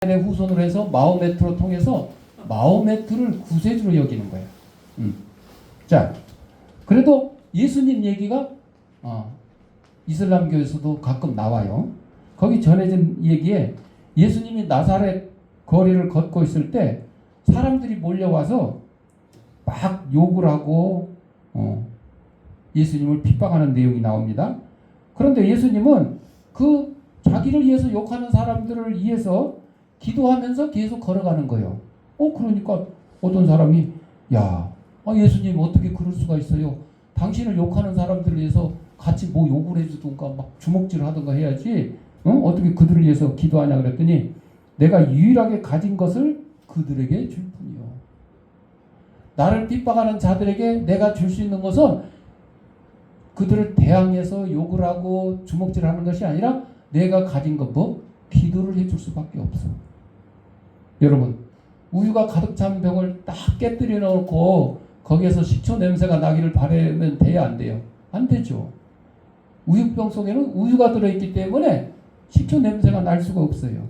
의 후손으로 해서 마호메트로 통해서 마호메트를 구세주로 여기는 거예요. 자, 그래도 예수님 얘기가 이슬람교에서도 가끔 나와요. 거기 전해진 얘기에 예수님이 나사렛 거리를 걷고 있을 때 사람들이 몰려와서 막 욕을 하고 예수님을 핍박하는 내용이 나옵니다. 그런데 예수님은 그 자기를 위해서 욕하는 사람들을 위해서 기도하면서 계속 걸어가는 거예요. 그러니까 어떤 사람이 예수님 어떻게 그럴 수가 있어요? 당신을 욕하는 사람들을 위해서 같이 뭐 욕을 해주든가 막 주먹질 하든가 해야지 어떻게 그들을 위해서 기도하냐 그랬더니 내가 유일하게 가진 것을 그들에게 줄 뿐이요. 나를 핍박하는 자들에게 내가 줄 수 있는 것은 그들을 대항해서 욕을 하고 주먹질하는 것이 아니라 내가 가진 것 기도를 해줄 수밖에 없어. 여러분, 우유가 가득 찬 병을 딱 깨뜨려 놓고 거기에서 식초 냄새가 나기를 바라면 돼야 안 돼요? 안 되죠. 우유병 속에는 우유가 들어있기 때문에 식초 냄새가 날 수가 없어요.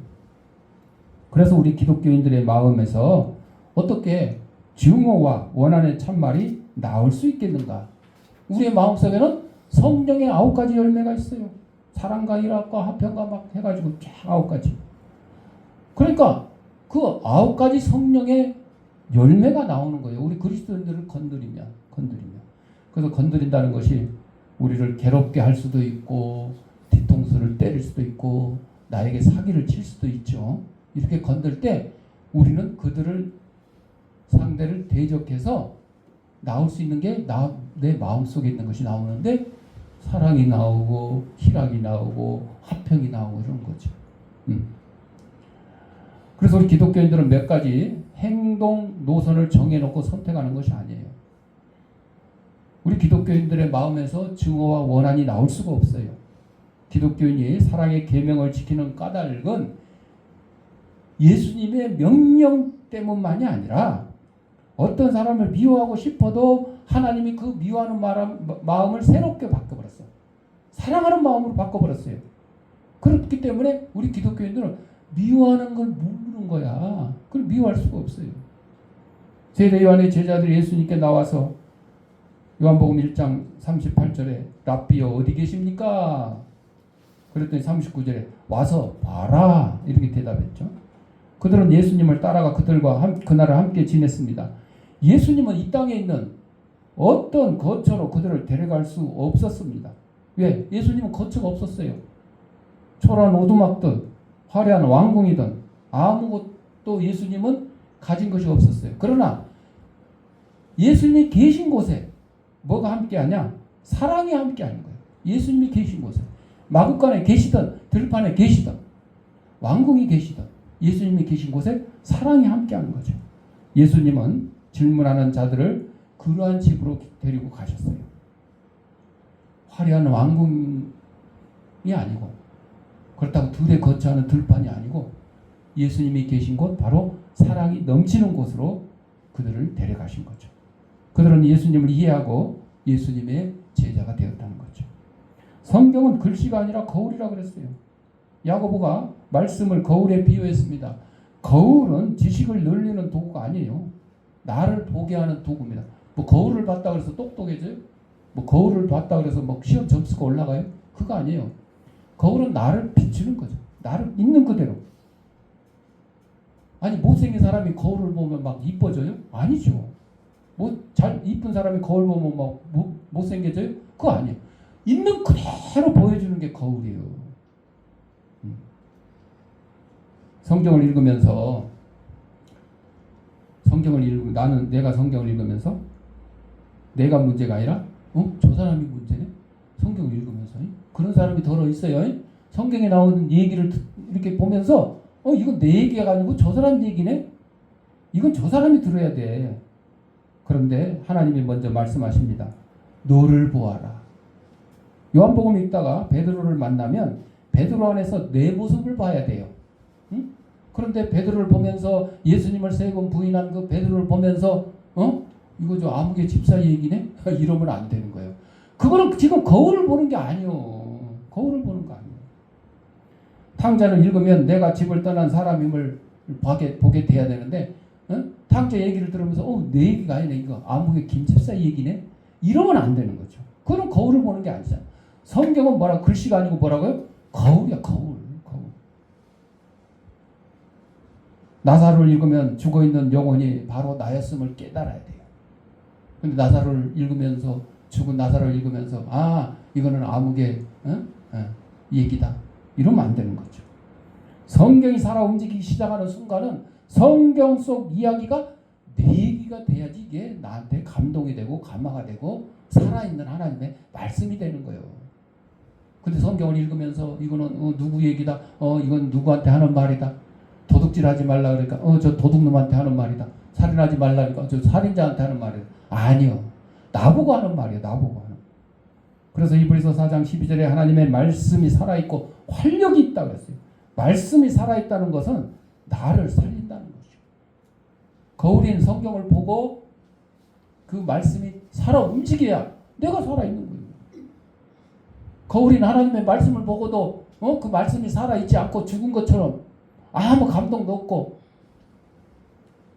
그래서 우리 기독교인들의 마음에서 어떻게 증오와 원한의 참말이 나올 수 있겠는가? 우리의 마음속에는 성령의 9가지 열매가 있어요. 사랑과 일합과 화평과 막 해가지고 쫙 9가지. 그러니까 그 9가지 성령의 열매가 나오는 거예요. 우리 그리스도인들을 건드리면. 그래서 건드린다는 것이 우리를 괴롭게 할 수도 있고 뒤통수를 때릴 수도 있고 나에게 사기를 칠 수도 있죠. 이렇게 건들 때 우리는 그들을 상대를 대적해서 나올 수 있는 게 내 마음속에 있는 것이 나오는데 사랑이 나오고 희락이 나오고 화평이 나오고 이런 거죠. 그래서 우리 기독교인들은 몇 가지 행동 노선을 정해놓고 선택하는 것이 아니에요. 우리 기독교인들의 마음에서 증오와 원한이 나올 수가 없어요. 기독교인이 사랑의 계명을 지키는 까닭은 예수님의 명령 때문만이 아니라 어떤 사람을 미워하고 싶어도 하나님이 그 미워하는 마음을 새롭게 바꿔버렸어요. 사랑하는 마음으로 바꿔버렸어요. 그렇기 때문에 우리 기독교인들은 미워하는 걸 모르는 거야. 그걸 미워할 수가 없어요. 세례 요한의 제자들이 예수님께 나와서 요한복음 1장 38절에 랍비여 어디 계십니까? 그랬더니 39절에 와서 봐라 이렇게 대답했죠. 그들은 예수님을 따라가 그들과 그날을 함께 지냈습니다. 예수님은 이 땅에 있는 어떤 거처로 그들을 데려갈 수 없었습니다. 왜? 예수님은 거처가 없었어요. 초라한 오두막든 화려한 왕궁이든 아무것도 예수님은 가진 것이 없었어요. 그러나 예수님이 계신 곳에 뭐가 함께하냐? 사랑이 함께하는 거예요. 예수님이 계신 곳에 마구간에 계시든 들판에 계시든 왕궁이 계시든 예수님이 계신 곳에 사랑이 함께하는 거죠. 예수님은 질문하는 자들을 그러한 집으로 데리고 가셨어요. 화려한 왕궁이 아니고 그렇다고 들에 거처하는 들판이 아니고 예수님이 계신 곳 바로 사랑이 넘치는 곳으로 그들을 데려가신 거죠. 그들은 예수님을 이해하고 예수님의 제자가 되었다는 거죠. 성경은 글씨가 아니라 거울이라고 그랬어요. 야고보가 말씀을 거울에 비유했습니다. 거울은 지식을 늘리는 도구가 아니에요. 나를 보게 하는 도구입니다. 거울을 봤다 그래서 똑똑해져요? 거울을 봤다 그래서 시험 점수가 올라가요? 그거 아니에요. 거울은 나를 비추는 거죠. 나를 있는 그대로. 아니 못생긴 사람이 거울을 보면 막 이뻐져요? 아니죠. 잘 이쁜 사람이 거울 보면 막 못생겨져요? 그거 아니에요. 있는 그대로 보여주는 게 거울이에요. 성경을 읽으면서 내가 성경을 읽으면서 내가 문제가 아니라 저 사람이 문제네? 성경을 읽으면서 그런 사람이 더러 있어요. 성경에 나오는 얘기를 이렇게 보면서 이건 내 얘기가 아니고 저 사람 얘기네? 이건 저 사람이 들어야 돼. 그런데 하나님이 먼저 말씀하십니다. 너를 보아라. 요한복음 읽다가 베드로를 만나면 베드로 안에서 내 모습을 봐야 돼요. 그런데 베드로를 보면서 예수님을 3번 부인한 그 베드로를 보면서 이거 저 아무개 집사 얘기네? 이러면 안 되는 거예요. 그거는 지금 거울을 보는 게 아니요. 거울을 보는 거 아니에요. 탕자를 읽으면 내가 집을 떠난 사람임을 보게 돼야 되는데 탕자 얘기를 들으면서 내 얘기가 아니네, 이거 아무개 김집사 얘기네, 이러면 안 되는 거죠. 그건 거울을 보는 게 아니잖아. 성경은 뭐라, 글씨가 아니고 뭐라고요? 거울이야, 거울. 나사로를 읽으면 죽어있는 영혼이 바로 나였음을 깨달아야 돼요. 근데 나사로를 읽으면서, 죽은 나사로를 읽으면서 이거는 아무개 얘기다, 이러면 안 되는 거죠. 성경이 살아 움직이기 시작하는 순간은 성경 속 이야기가 내 얘기가 돼야지 이게 나한테 감동이 되고 감화가 되고 살아있는 하나님의 말씀이 되는 거예요. 근데 성경을 읽으면서 이거는 누구 얘기다, 이건 누구한테 하는 말이다, 도둑질하지 말라 그러니까 저 도둑놈한테 하는 말이다, 살인하지 말라 그러니까 저 살인자한테 하는 말이다. 아니요, 나보고 하는 말이에요. 나보고 하는. 그래서 이브리서 4장 12절에 하나님의 말씀이 살아있고 활력이 있다고 그랬어요. 말씀이 살아있다는 것은 나를 살린다는 것이죠. 거울인 성경을 보고 그 말씀이 살아 움직여야 내가 살아있는 거예요. 거울인 하나님의 말씀을 보고도 그 말씀이 살아있지 않고 죽은 것처럼 아무 감동도 없고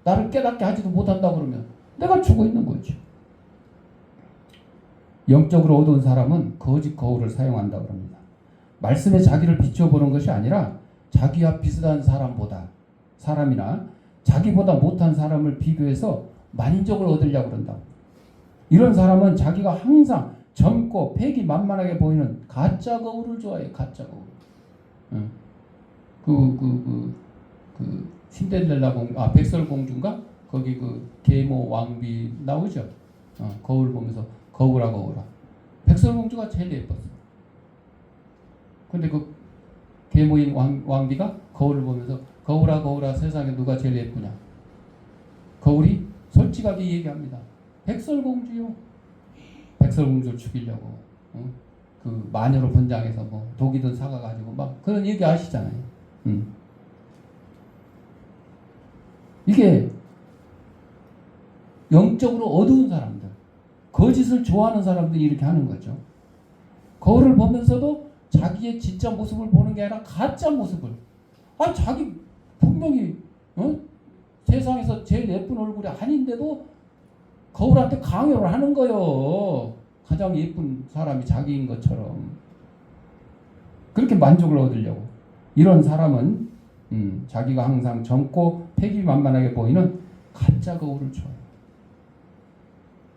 나를 깨닫게 하지도 못한다 그러면 내가 죽어 있는 거죠. 영적으로 어두운 사람은 거짓 거울을 사용한다 그럽니다. 말씀에 자기를 비춰보는 것이 아니라 자기와 비슷한 사람이나 자기보다 못한 사람을 비교해서 만족을 얻으려고 그런다. 이런 사람은 자기가 항상 젊고 패기만만하게 보이는 가짜 거울을 좋아해요. 가짜 거울. 신데렐라 백설공주인가? 거기 그 계모 왕비 나오죠. 거울 보면서 거울아. 백설공주가 제일 예뻤어. 근데 그 계모인 왕비가 거울을 보면서 거울아 세상에 누가 제일 예쁘냐? 거울이 솔직하게 얘기합니다. 백설공주요. 백설공주를 죽이려고 그 마녀로 분장해서 뭐 독이든 사가가지고 막 그런 얘기 아시잖아요. 이게 영적으로 어두운 사람들, 거짓을 좋아하는 사람들이 이렇게 하는 거죠. 거울을 보면서도 자기의 진짜 모습을 보는 게 아니라 가짜 모습을. 자기 분명히 세상에서 제일 예쁜 얼굴이 아닌데도 거울한테 강요를 하는 거예요. 가장 예쁜 사람이 자기인 것처럼. 그렇게 만족을 얻으려고. 이런 사람은 자기가 항상 젊고 패기만만하게 보이는 가짜 거울을 좋아해요.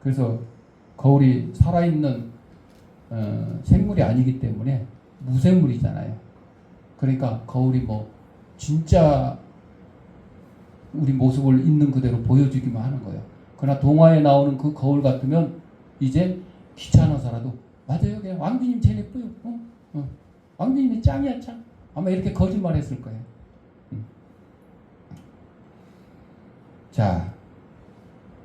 그래서 거울이 살아있는 생물이 아니기 때문에 무생물이잖아요. 그러니까 거울이 뭐 진짜 우리 모습을 있는 그대로 보여주기만 하는 거예요. 그러나 동화에 나오는 그 거울 같으면 이제 귀찮아서라도 맞아요, 그냥 왕비님 제일 예뻐요. 왕비님이 짱이야 짱. 아마 이렇게 거짓말했을 거예요. 자,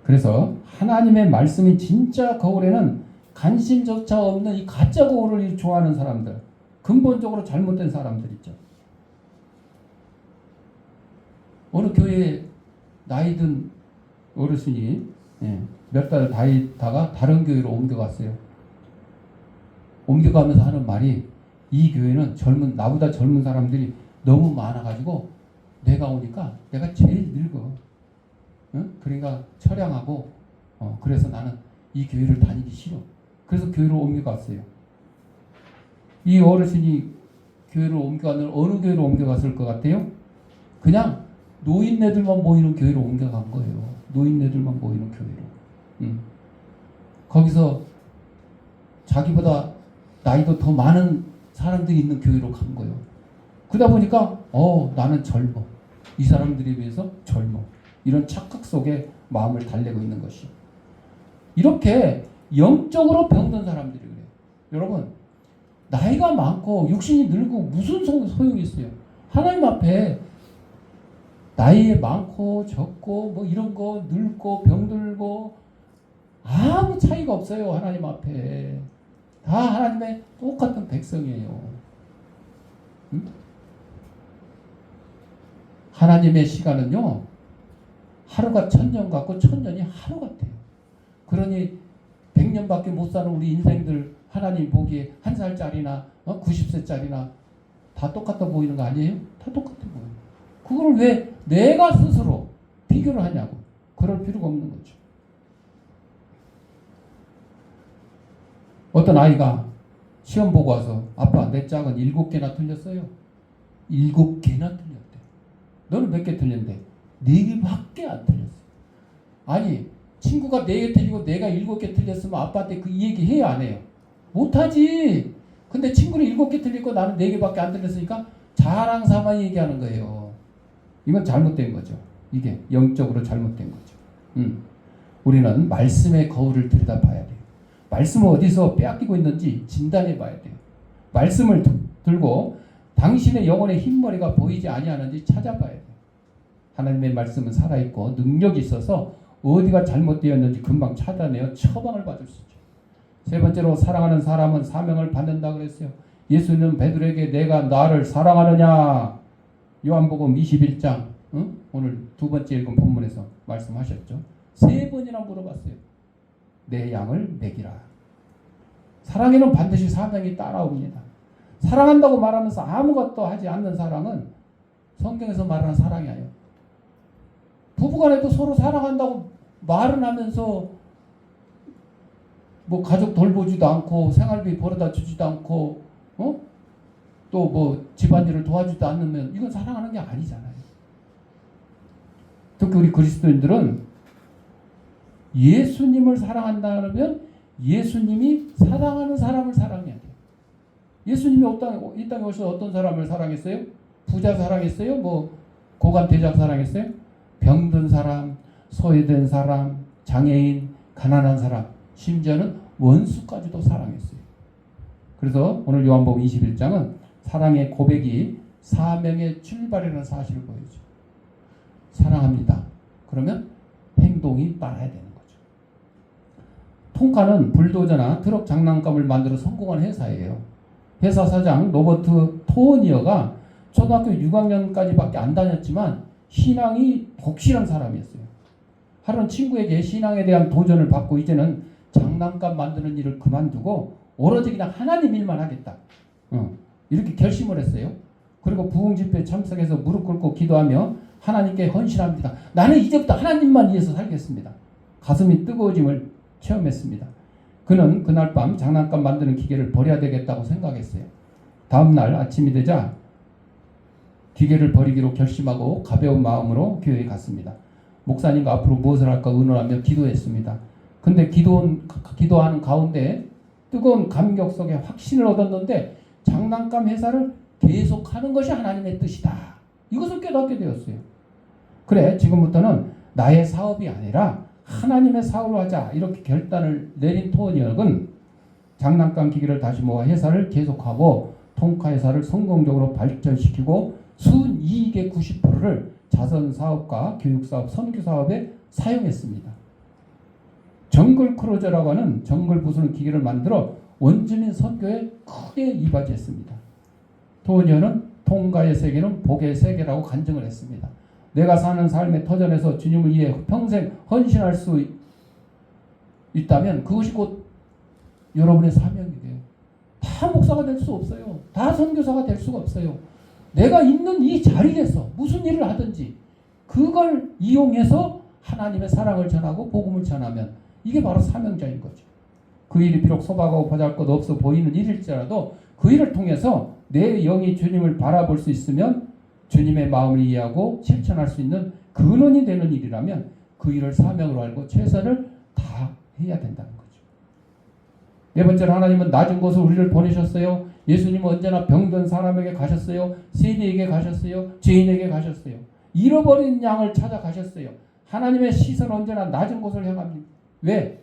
그래서 하나님의 말씀이 진짜 거울에는 관심조차 없는 이 가짜 거울을 좋아하는 사람들, 근본적으로 잘못된 사람들 있죠. 어느 교회에 나이든 어르신이 몇 달 다니다가 다른 교회로 옮겨갔어요. 옮겨가면서 하는 말이, 이 교회는 나보다 젊은 사람들이 너무 많아가지고 내가 오니까 내가 제일 늙어. 그러니까 처량하고 그래서 나는 이 교회를 다니기 싫어. 그래서 교회로 옮겨갔어요. 이 어르신이 교회를 옮겨가는 어느 교회로 옮겨갔을 것 같아요? 그냥 노인네들만 모이는 교회로 옮겨간 거예요. 노인네들만 모이는 교회로. 거기서 자기보다 나이도 더 많은 사람들이 있는 교회로 간 거예요. 그러다 보니까 나는 젊어. 이 사람들에 비해서 젊어. 이런 착각 속에 마음을 달래고 있는 것이. 이렇게 영적으로 병든 사람들이 그래요. 여러분, 나이가 많고 육신이 늙고 무슨 소용이 있어요. 하나님 앞에 나이 많고 적고 뭐 이런 거 늙고 병들고 아무 차이가 없어요. 하나님 앞에 다 하나님의 똑같은 백성이에요. 하나님의 시간은요, 하루가 1000년 같고 1000년이 하루 같아요. 그러니 100년밖에 못 사는 우리 인생들 하나님 보기에 1살짜리나 90세짜리나 다 똑같아 보이는 거 아니에요? 다 똑같아 보여요. 그걸 왜 내가 스스로 비교를 하냐고. 그럴 필요가 없는 거죠. 어떤 아이가 시험 보고 와서 아빠 내 짝은 7개나 틀렸어요. 7개나 틀렸대. 너는 몇 개 틀렸는데? 4개밖에 안 틀렸어. 아니 친구가 4개 틀리고 내가 7개 틀렸으면 아빠한테 그 얘기 해야 안 해요? 못하지. 근데 친구는 7개 틀리고 나는 4개밖에 안 틀렸으니까 자랑 삼아 얘기하는 거예요. 이건 잘못된 거죠. 이게 영적으로 잘못된 거죠. 우리는 말씀의 거울을 들여다봐야 돼요. 말씀을 어디서 빼앗기고 있는지 진단해 봐야 돼요. 말씀을 들고 당신의 영혼의 흰머리가 보이지 아니하는지 찾아봐야 돼요. 하나님의 말씀은 살아있고 능력이 있어서 어디가 잘못되었는지 금방 찾아내어 처방을 받을 수 있죠. 세 번째로 사랑하는 사람은 사명을 받는다 그랬어요. 예수는 베드로에게 내가 나를 사랑하느냐? 요한복음 21장 오늘 두 번째 읽은 본문에서 말씀하셨죠. 3번이나 물어봤어요. 내 양을 먹이라. 사랑에는 반드시 사명이 따라옵니다. 사랑한다고 말하면서 아무것도 하지 않는 사랑은 성경에서 말하는 사랑이 아니에요. 부부간에도 서로 사랑한다고 말은 하면서 뭐 가족 돌보지도 않고 생활비 벌어다 주지도 않고 또 뭐 집안일을 도와주지도 않으면 이건 사랑하는 게 아니잖아요. 특히 우리 그리스도인들은 예수님을 사랑한다면 예수님이 사랑하는 사람을 사랑해야 돼요. 예수님이 이 땅에 오셔서 어떤 사람을 사랑했어요? 부자 사랑했어요? 뭐 고관 대작 사랑했어요? 병든 사람, 소외된 사람, 장애인, 가난한 사람, 심지어는 원수까지도 사랑했어요. 그래서 오늘 요한복음 21장은 사랑의 고백이 사명의 출발이라는 사실을 보여줘. 사랑합니다. 그러면 행동이 따라야 되는 거죠. 통카는 불도저나 트럭 장난감을 만들어 성공한 회사예요. 회사 사장 로버트 토니어가 초등학교 6학년까지밖에 안 다녔지만 신앙이 독실한 사람이었어요. 하루는 친구에게 신앙에 대한 도전을 받고 이제는 장난감 만드는 일을 그만두고 오로지 그냥 하나님 일만 하겠다. 이렇게 결심을 했어요. 그리고 부흥 집회에 참석해서 무릎 꿇고 기도하며 하나님께 헌신합니다. 나는 이제부터 하나님만 위해서 살겠습니다. 가슴이 뜨거워짐을 체험했습니다. 그는 그날 밤 장난감 만드는 기계를 버려야 되겠다고 생각했어요. 다음날 아침이 되자 기계를 버리기로 결심하고 가벼운 마음으로 교회에 갔습니다. 목사님과 앞으로 무엇을 할까 의논하며 기도했습니다. 근데 기도하는 가운데 뜨거운 감격 속에 확신을 얻었는데 장난감 회사를 계속하는 것이 하나님의 뜻이다. 이것을 깨닫게 되었어요. 그래, 지금부터는 나의 사업이 아니라 하나님의 사업을 하자. 이렇게 결단을 내린 토니어는 장난감 기계를 다시 모아 회사를 계속하고 통카 회사를 성공적으로 발전시키고 순이익의 90%를 자선사업과 교육사업, 선교사업에 사용했습니다. 정글 크루저라고 하는 정글 부수는 기계를 만들어 원주민 선교에 크게 이바지했습니다. 토니어는 통가의 세계는 복의 세계라고 간증을 했습니다. 내가 사는 삶의 터전에서 주님을 위해 평생 헌신할 수 있다면 그것이 곧 여러분의 사명이에요. 다 목사가 될 수 없어요. 다 선교사가 될 수가 없어요. 내가 있는 이 자리에서 무슨 일을 하든지 그걸 이용해서 하나님의 사랑을 전하고 복음을 전하면 이게 바로 사명자인 거죠. 그 일이 비록 소박하고 보잘것 없어 보이는 일일지라도 그 일을 통해서 내 영이 주님을 바라볼 수 있으면 주님의 마음을 이해하고 실천할 수 있는 근원이 되는 일이라면 그 일을 사명으로 알고 최선을 다해야 된다는 거죠. 네 번째로 하나님은 낮은 곳으로 우리를 보내셨어요. 예수님은 언제나 병든 사람에게 가셨어요. 세리에게 가셨어요. 죄인에게 가셨어요. 잃어버린 양을 찾아가셨어요. 하나님의 시선은 언제나 낮은 곳을 향합니다. 왜?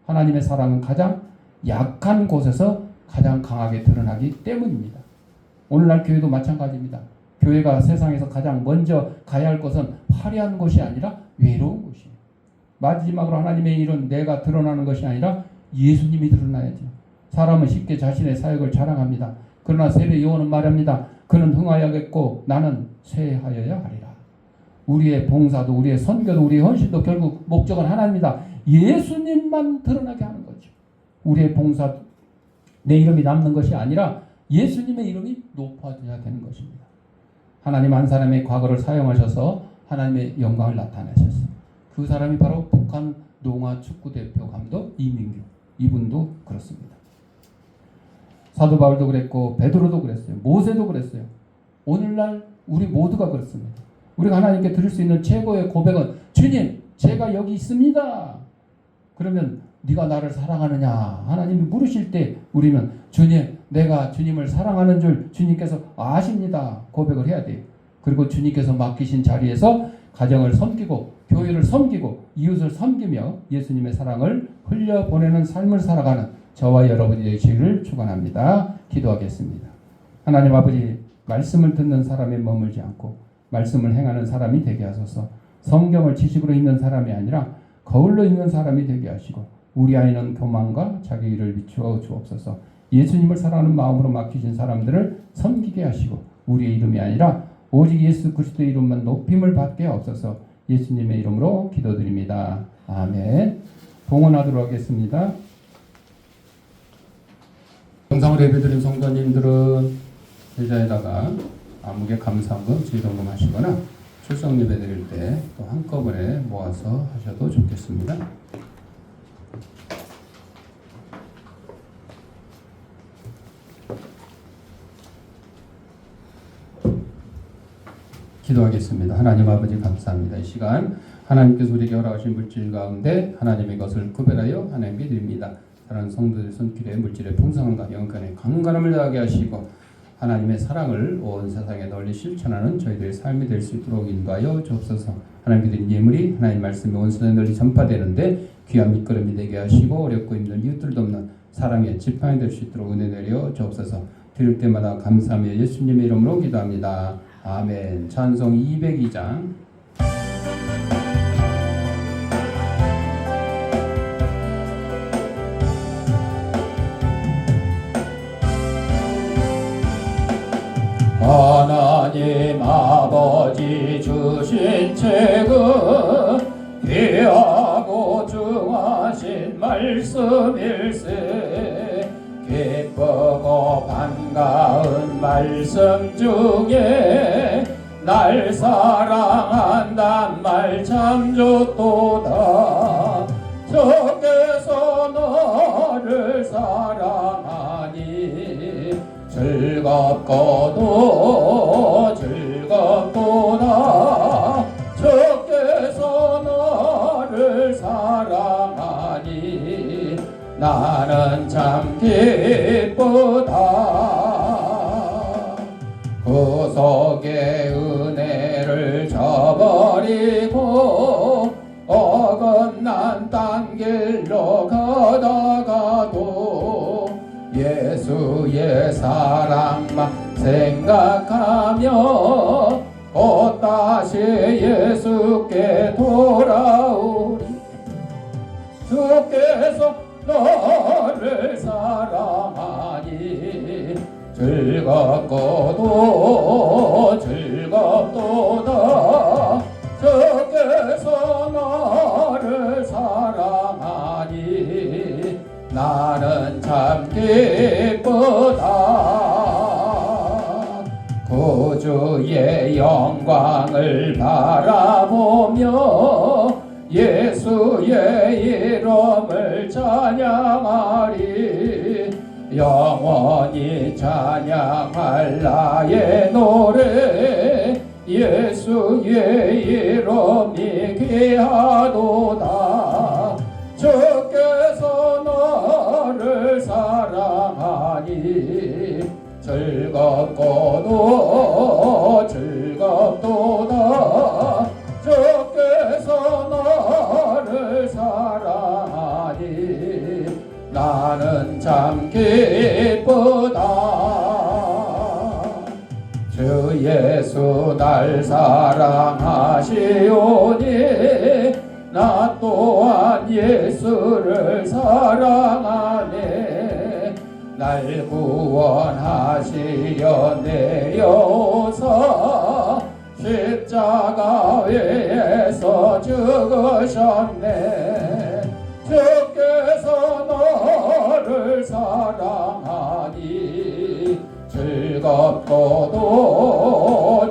하나님의 사랑은 가장 약한 곳에서 가장 강하게 드러나기 때문입니다. 오늘날 교회도 마찬가지입니다. 교회가 세상에서 가장 먼저 가야 할 것은 화려한 곳이 아니라 외로운 곳이에요. 마지막으로 하나님의 일은 내가 드러나는 것이 아니라 예수님이 드러나야죠. 사람은 쉽게 자신의 사역을 자랑합니다. 그러나 세례 요한은 말합니다. 그는 흥하여야겠고 나는 쇠하여야 하리라. 우리의 봉사도 우리의 선교도 우리의 헌신도 결국 목적은 하나님이다. 예수님만 드러나게 하는 거죠. 우리의 봉사 내 이름이 남는 것이 아니라 예수님의 이름이 높아져야 되는 것입니다. 하나님 한 사람의 과거를 사용하셔서 하나님의 영광을 나타내셨어요. 그 사람이 바로 북한 농아 축구 대표 감독 이민규. 이분도 그렇습니다. 사도 바울도 그랬고 베드로도 그랬어요. 모세도 그랬어요. 오늘날 우리 모두가 그렇습니다. 우리가 하나님께 드릴 수 있는 최고의 고백은 주님, 제가 여기 있습니다. 그러면 네가 나를 사랑하느냐? 하나님이 물으실 때 우리는 주님, 내가 주님을 사랑하는 줄 주님께서 아십니다. 고백을 해야 돼요. 그리고 주님께서 맡기신 자리에서 가정을 섬기고 교회를 섬기고 이웃을 섬기며 예수님의 사랑을 흘려보내는 삶을 살아가는 저와 여러분이 되시기를 축원합니다. 기도하겠습니다. 하나님 아버지, 말씀을 듣는 사람에 머물지 않고 말씀을 행하는 사람이 되게 하소서. 성경을 지식으로 읽는 사람이 아니라 거울로 읽는 사람이 되게 하시고 우리 아이는 교만과 자기 일을 비추어 주옵소서. 예수님을 사랑하는 마음으로 맡기신 사람들을 섬기게 하시고 우리의 이름이 아니라 오직 예수 그리스도의 이름만 높임을 받게 하옵소서. 예수님의 이름으로 기도드립니다. 아멘. 봉헌하도록 하겠습니다. 영상을 예배드린 성도님들은 계좌에다가 아무개 감사한금 지정금 하시거나 출석 예배 드릴 때 또 한꺼번에 모아서 하셔도 좋겠습니다. 기도하겠습니다. 하나님 아버지 감사합니다. 이 시간 하나님께서 우리에게 허락하신 물질 가운데 하나님의 것을 구별하여 하나님께 드립니다. 사랑하는 성도들 손길에 물질의 풍성함과 영간의 강건함을 더하게 하시고 하나님의 사랑을 온 세상에 널리 실천하는 저희들의 삶이 될 수 있도록 인도하여 주옵소서. 하나님께 드린 예물이 하나님 말씀이 온 세상에 널리 전파되는데 귀한 밑거름이 되게 하시고 어렵고 힘든 이웃들도 없는 사랑의 지팡이 될 수 있도록 은혜 내려 주옵소서. 드릴 때마다 감사하며 예수님의 이름으로 기도합니다. 아멘. 찬송 202장. 하나님 아버지 주신 책은 귀하고 중하신 말씀일세. 기쁘고 반가운 말씀 중에 날 사랑한단 말 참 좋도다. 주께서 너를 사랑하니 즐겁고도 즐겁도다. 주께서 너를 사랑하니 나는 참 기쁘다. 구속의 은혜를 저버리고 어긋난 딴 길로 가다가도 예수의 사랑만 생각하며 곧 다시 예수께 돌아오리. 주께서 너를 사랑하니 즐겁고도 즐겁도다. 주께서 너를 사랑하니 나는 참 기쁘다. 구주의 영광을 바라보며 예수의 이름을 찬양하리. 영원히 찬양할 나의 노래 예수의 이름이 귀하도다. 주께서 너를 사랑하니 즐겁고도 즐겁도다. 주께서 너를 사랑하니 나는 참 기쁘다. 주 예수 날 사랑하시오니 나 또한 예수를 사랑하네. 날 구원하시려 내려오사 십자가 위에서 죽으셨네. 주께서 너를 사랑하니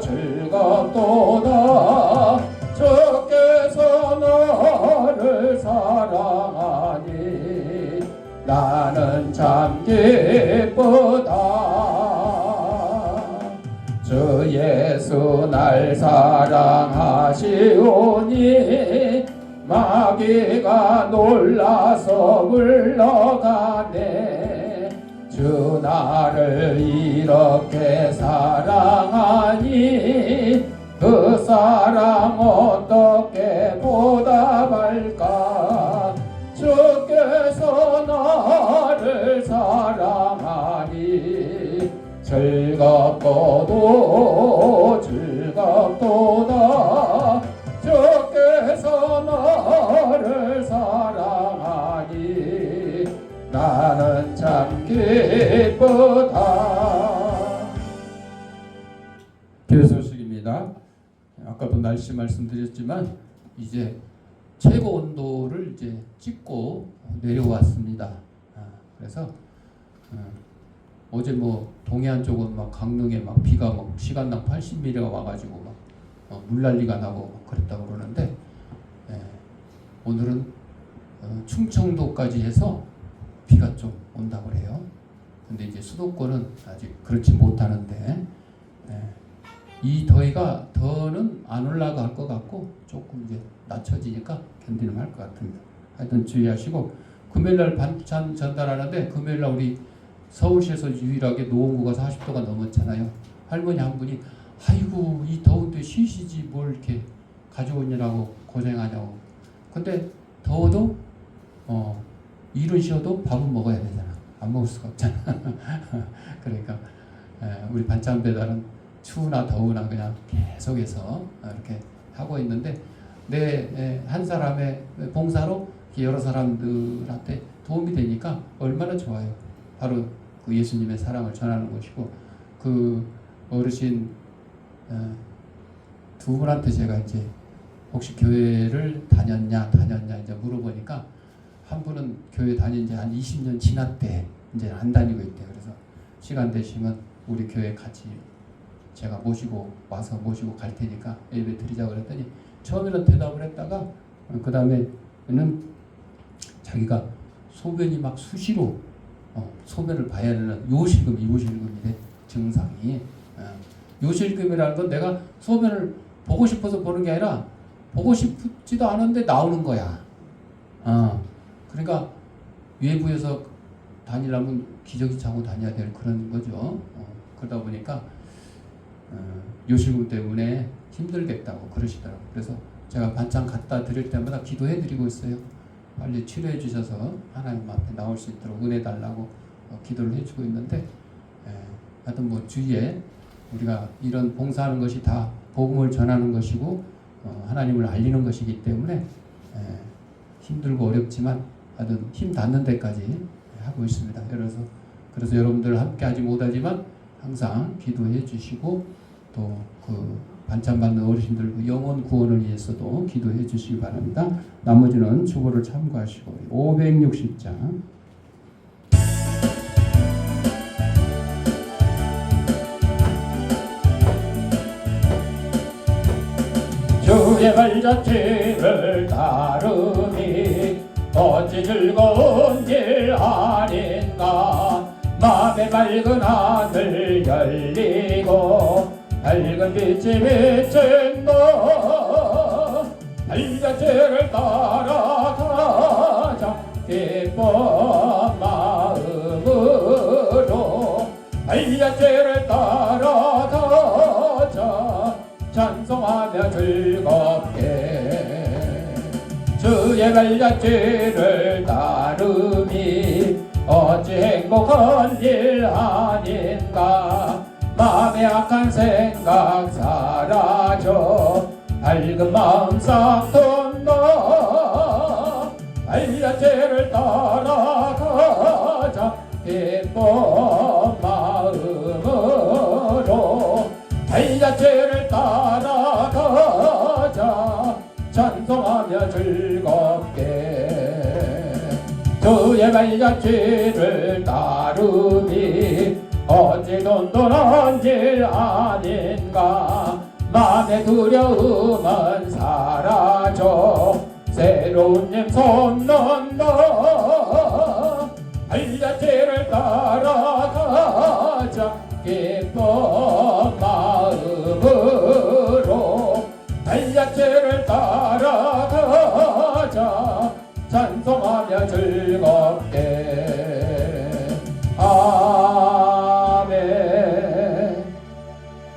즐겁도다 주께서 나를 사랑하니 나는 참 기쁘다. 주 예수 날 사랑하시오니 마귀가 놀라서 물러가네. 주 나를 이렇게 사랑하니 그 사랑 어떻게 보답할까. 주께서 나를 사랑하니 즐겁도다 주께서 나를 사랑하니 나는 참 기쁘다. 교회 소식입니다. 아까도 날씨 말씀드렸지만 이제 최고 온도를 이제 찍고 내려왔습니다. 그래서 어제 뭐 동해안 쪽은 막 강릉에 막 비가 막 시간당 80mm가 와가지고 막 물난리가 나고 그랬다고 그러는데, 오늘은 충청도까지 해서 비가 좀 온다고 그래요. 근데 이제 수도권은 아직 그렇지 못하는데, 이 더는 안 올라갈 것 같고 조금 이제 낮춰지니까 견디는 할 것 같습니다. 하여튼 주의하시고, 금요일날 반찬 전달하는데 금요일날 우리 서울시에서 유일하게 노원구가 40도가 넘었잖아요. 할머니 한 분이 아이고 이 더운데 쉬시지 뭘 이렇게 가져오느라고 고생하냐고. 근데 더워도 일은 쉬어도 밥은 먹어야 되잖아. 안 먹을 수가 없잖아. 그러니까 우리 반찬 배달은 추우나 더우나 그냥 계속해서 이렇게 하고 있는데, 내 한 사람의 봉사로 여러 사람들한테 도움이 되니까 얼마나 좋아요. 바로 그 예수님의 사랑을 전하는 것이고, 그 어르신 두 분한테 제가 이제 혹시 교회를 다녔냐 이제 물어보니까, 한 분은 교회 다닌 지 한 20년 지났대. 이제 안 다니고 있대요. 그래서 시간 되시면 우리 교회 같이 제가 모시고 갈 테니까 예배 드리자고 그랬더니, 처음에는 대답을 했다가 그 다음에는 자기가 소변이 막 수시로 소변을 봐야 되는 요실금이래. 증상이. 요실금이라는 건 내가 소변을 보고 싶어서 보는 게 아니라 보고 싶지도 않은데 나오는 거야. 그러니까 외부에서 다니려면 기저귀 차고 다녀야 될 그런 거죠. 그러다 보니까 요실금 때문에 힘들겠다고 그러시더라고요. 그래서 제가 반찬 갖다 드릴 때마다 기도해 드리고 있어요. 빨리 치료해 주셔서 하나님 앞에 나올 수 있도록 은혜 달라고 기도를 해주고 있는데, 하여튼 뭐 주위에 우리가 이런 봉사하는 것이 다 복음을 전하는 것이고 하나님을 알리는 것이기 때문에 힘들고 어렵지만 하여튼 힘 닿는 데까지 하고 있습니다. 그래서 여러분들 함께 하지 못하지만 항상 기도해 주시고, 또 그 반찬 받는 어르신들 그 영혼 구원을 위해서도 기도해 주시기 바랍니다. 나머지는 주보를 참고하시고 560장 주의 발자취를 따르니 어찌 즐거운 일 아닌가. 마음의 맑은 하늘 열리고 밝은 빛이 비친 너. 발자취를 따라가자 기쁜 마음으로. 발자취를 따라가자 찬송하며 즐겁게. 주의 발자취를 따르니 어찌 행복한 일 아닌가. 마음의 악한 생각 사라져 밝은 마음 싹 돈다. 발자취를 따라가자 기쁜 마음으로. 발자취를 따라가자 찬송하며 즐겁게. 주의 발자취를 따르니 어찌 돈도 당연한 일 아닌가. 맘의 두려움은 사라져 새로운 힘 솟는다. 알려지를 따라가자 기쁜 마음으로. 알려지를 따라가자 찬송하며 즐겁게. 아멘.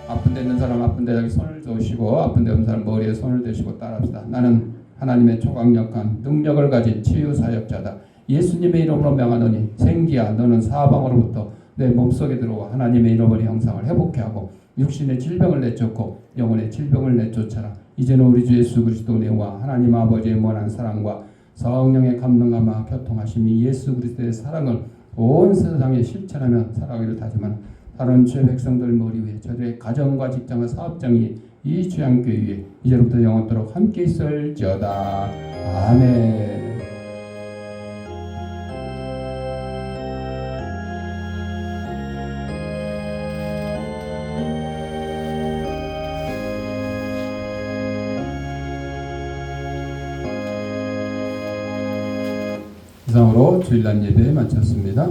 아픈 데 있는 사람 아픈 데 손을 드시고, 아픈 데 없는 사람 머리에 손을 대시고 따라합시다. 나는 하나님의 초강력한 능력을 가진 치유 사역자다. 예수님의 이름으로 명하노니 생기야 너는 사방으로부터 내 몸속에 들어와 하나님의 이름으로 형상을 회복해 하고 육신의 질병을 내쫓고 영혼의 질병을 내쫓아라. 이제는 우리 주 예수 그리스도 은혜와 하나님 아버지의 무한한 사랑과 성령의 감동감화 교통하심이 예수 그리스도의 사랑을 온 세상에 실천하며 살아가기를 다짐하는 다른 주의 백성들 머리 위에 저들의 가정과 직장과 사업장이 이 주양교회 위에 이제부터 영원토록 함께 있을지어다. 아멘. 이상으로 주일날 예배 마쳤습니다.